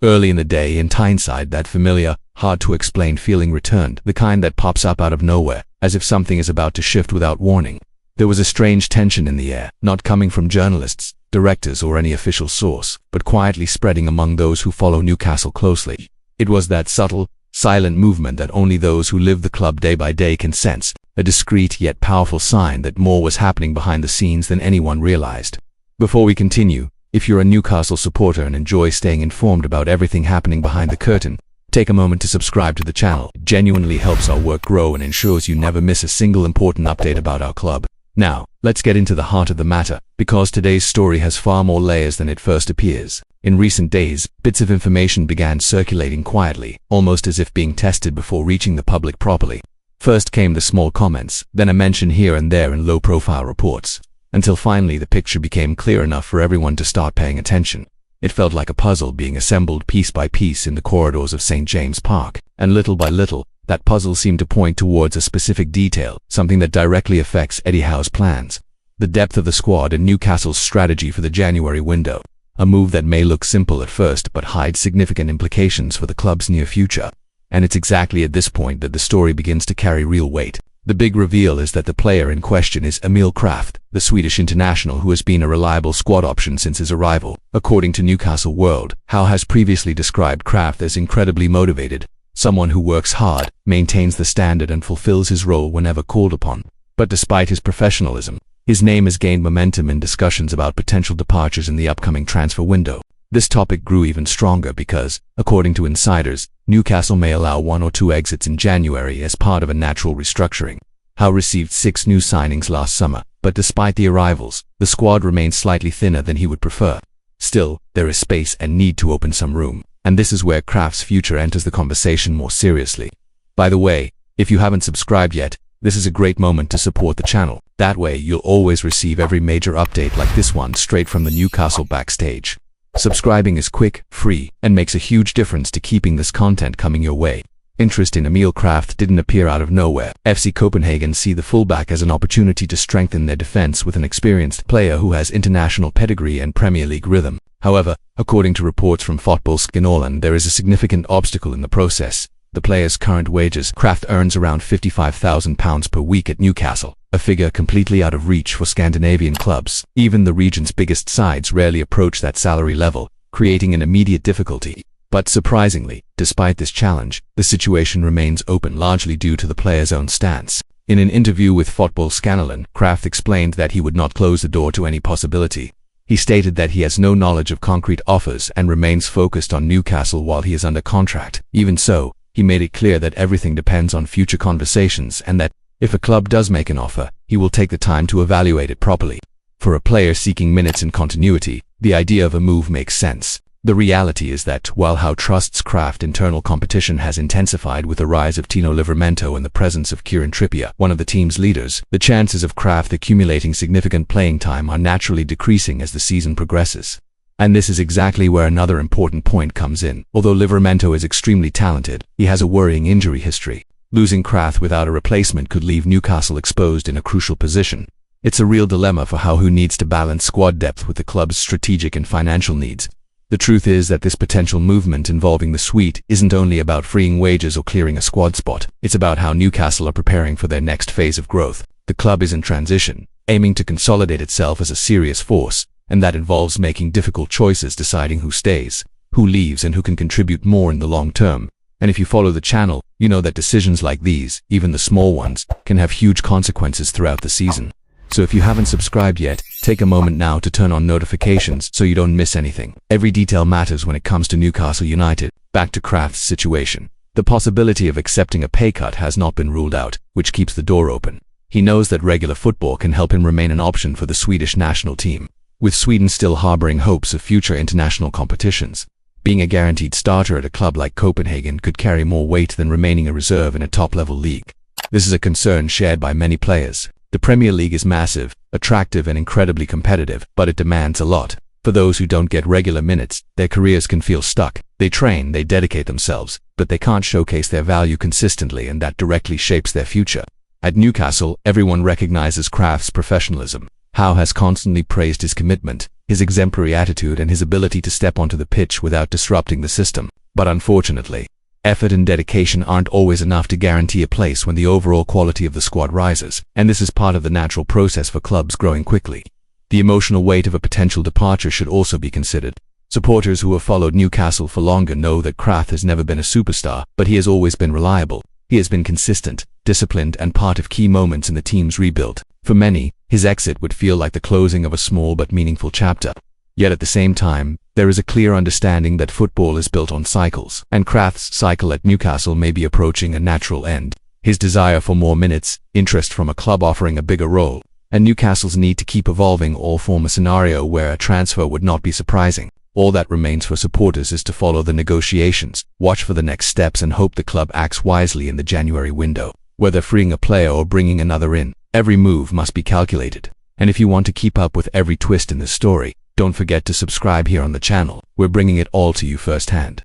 Early in the day, in Tyneside, that familiar, hard-to-explain feeling returned, the kind that pops up out of nowhere, as if something is about to shift without warning. There was a strange tension in the air, not coming from journalists, directors, or any official source, but quietly spreading among those who follow Newcastle closely. It was that subtle, silent movement that only those who live the club day by day can sense, a discreet yet powerful sign that more was happening behind the scenes than anyone realized. Before we continue, if you're a Newcastle supporter and enjoy staying informed about everything happening behind the curtain, take a moment to subscribe to the channel. It genuinely helps our work grow and ensures you never miss a single important update about our club. Now, let's get into the heart of the matter, because today's story has far more layers than it first appears. In recent days, bits of information began circulating quietly, almost as if being tested before reaching the public properly. First came the small comments, then a mention here and there in low-profile reports, until finally the picture became clear enough for everyone to start paying attention. It felt like a puzzle being assembled piece by piece in the corridors of St. James Park, and little by little, that puzzle seemed to point towards a specific detail, something that directly affects Eddie Howe's plans. The depth of the squad and Newcastle's strategy for the January window. A move that may look simple at first but hides significant implications for the club's near future. And it's exactly at this point that the story begins to carry real weight. The big reveal is that the player in question is Emil Kraft, the Swedish international who has been a reliable squad option since his arrival. According to Newcastle World, Howe has previously described Kraft as incredibly motivated, someone who works hard, maintains the standard and fulfills his role whenever called upon. But despite his professionalism, his name has gained momentum in discussions about potential departures in the upcoming transfer window. This topic grew even stronger because, according to insiders, Newcastle may allow 1 or 2 exits in January as part of a natural restructuring. Howe received 6 new signings last summer, but despite the arrivals, the squad remains slightly thinner than he would prefer. Still, there is space and need to open some room, and this is where Kraft's future enters the conversation more seriously. By the way, if you haven't subscribed yet, this is a great moment to support the channel. That way, you'll always receive every major update like this one straight from the Newcastle backstage. Subscribing is quick, free, and makes a huge difference to keeping this content coming your way. Interest in Emil Kraft didn't appear out of nowhere. FC Copenhagen see the fullback as an opportunity to strengthen their defense with an experienced player who has international pedigree and Premier League rhythm. However, according to reports from Fotbollskanalen, there is a significant obstacle in the process. The player's current wages. Kraft earns around £55,000 per week at Newcastle, a figure completely out of reach for Scandinavian clubs. Even the region's biggest sides rarely approach that salary level, creating an immediate difficulty. But surprisingly, despite this challenge, the situation remains open largely due to the player's own stance. In an interview with Fotbollskanalen, Kraft explained that he would not close the door to any possibility. He stated that he has no knowledge of concrete offers and remains focused on Newcastle while he is under contract. Even so, he made it clear that everything depends on future conversations and that, if a club does make an offer, he will take the time to evaluate it properly. For a player seeking minutes and continuity, the idea of a move makes sense. The reality is that, while Howe trusts Kraft, internal competition has intensified with the rise of Tino Livramento and the presence of Kieran Trippier, one of the team's leaders. The chances of Kraft accumulating significant playing time are naturally decreasing as the season progresses. And this is exactly where another important point comes in. Although Livramento is extremely talented, he has a worrying injury history. Losing Kraft without a replacement could leave Newcastle exposed in a crucial position. It's a real dilemma for Howe, who needs to balance squad depth with the club's strategic and financial needs. The truth is that this potential movement involving the Swede isn't only about freeing wages or clearing a squad spot. It's about how Newcastle are preparing for their next phase of growth. The club is in transition, aiming to consolidate itself as a serious force, and that involves making difficult choices, deciding who stays, who leaves, and who can contribute more in the long term. And if you follow the channel, you know that decisions like these, even the small ones, can have huge consequences throughout the season. So if you haven't subscribed yet, take a moment now to turn on notifications so you don't miss anything. Every detail matters when it comes to Newcastle United. Back to Kraft's situation. The possibility of accepting a pay cut has not been ruled out, which keeps the door open. He knows that regular football can help him remain an option for the Swedish national team, with Sweden still harboring hopes of future international competitions. Being a guaranteed starter at a club like Copenhagen could carry more weight than remaining a reserve in a top-level league. This is a concern shared by many players. The Premier League is massive, attractive, and incredibly competitive, but it demands a lot. For those who don't get regular minutes, their careers can feel stuck. They train, they dedicate themselves, but they can't showcase their value consistently, and that directly shapes their future. At Newcastle, everyone recognizes Kraft's professionalism. Howe has constantly praised his commitment, his exemplary attitude and his ability to step onto the pitch without disrupting the system. But unfortunately, effort and dedication aren't always enough to guarantee a place when the overall quality of the squad rises, and this is part of the natural process for clubs growing quickly. The emotional weight of a potential departure should also be considered. Supporters who have followed Newcastle for longer know that Kraft has never been a superstar, but he has always been reliable. He has been consistent, disciplined and part of key moments in the team's rebuild. For many, his exit would feel like the closing of a small but meaningful chapter. Yet at the same time, there is a clear understanding that football is built on cycles, and Kraft's cycle at Newcastle may be approaching a natural end. His desire for more minutes, interest from a club offering a bigger role, and Newcastle's need to keep evolving all form a scenario where a transfer would not be surprising. All that remains for supporters is to follow the negotiations, watch for the next steps and hope the club acts wisely in the January window. Whether freeing a player or bringing another in, every move must be calculated. And if you want to keep up with every twist in this story, don't forget to subscribe here on the channel. We're bringing it all to you firsthand.